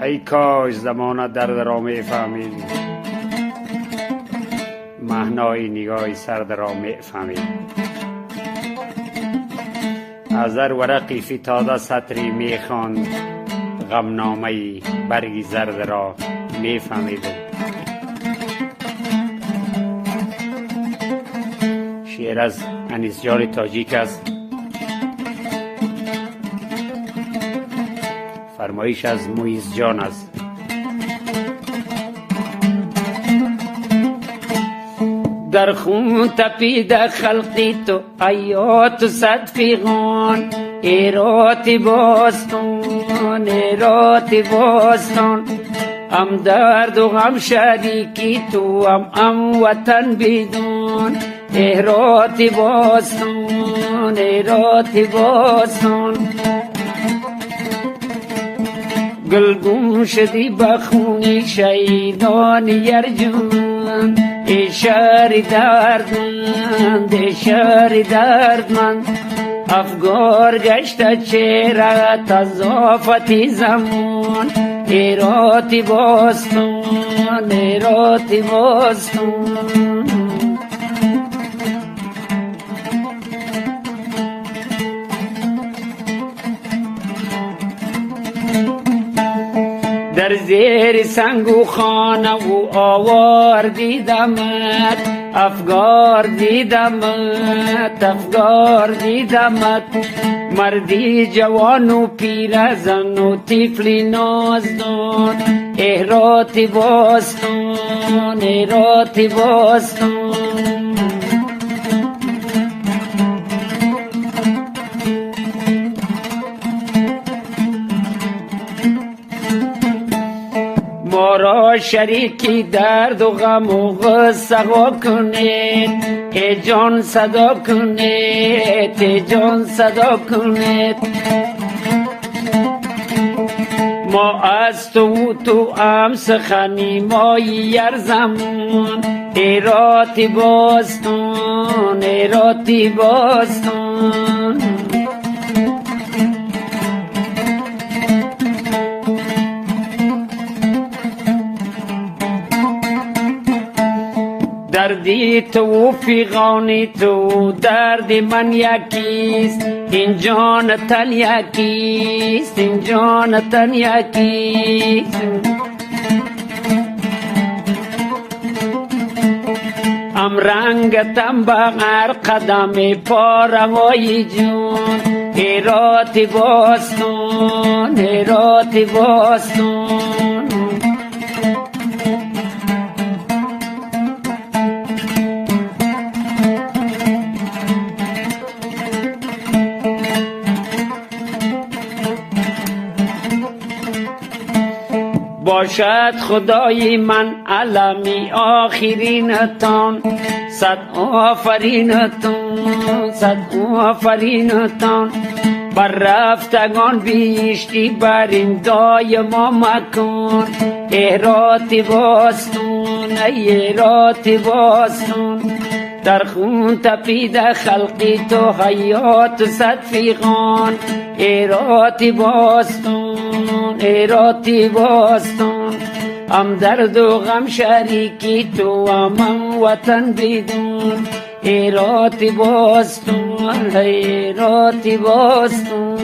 ای کاش زمانه درد را می فهمید، معنای نگاه سرد را می فهمید. از هر ورقی فتاده سطری می خواند، غمنامه برگی زرد را می فهمید. شعر از انیس جان تاجیک است. فرمایش از مویز جان است. در خون تپیده خلقی تو ایات صد فیغان، ایرات باستان ایرات باستان. هم درد و هم شریکی تو، هم وطن بدون. ایرات باستان ایرات باستان. گلگون شدی بخونی شیدان یرجمند، ای شهر دردمند ای شهر دردمند. افگار گشت چهرت از آفت زمان، ایرات باستان ایرات باستان. در زیر سنگ و خانه و آوار دیدمت، افگار دیدمت افگار دیدمت. مردی جوان و پیرزن و طفلی نازدان، ایرات باستان ایرات باستان. ما را شریکی درد و غم و غصه کنید، ای جان صدا کنید ای جان صدا کنید. ما از تو هم سخنی مایی ارزمون، ایرات باستان ایرات باستان. دردی تو فیغانی تو درد من یکیست، این جان تن یکیست این جان تن یکیست. ام رنگتم به هر قدم پاروای جون، ایرات باستان ایرات باستان. باشد خدای من علمی آخرینتان، صد آفرینتان صد آفرینتان. بر رفتگان بیشتی بر این دای ما مکن، ایرات باستان ایرات باستان. در خون تپیده خلقی تو حیات صد فیغان، ایرات باستان ایرات باستان. هم درد و غم شریکی تو، هم وطن بدون. ایرات باستان ایرات باستان.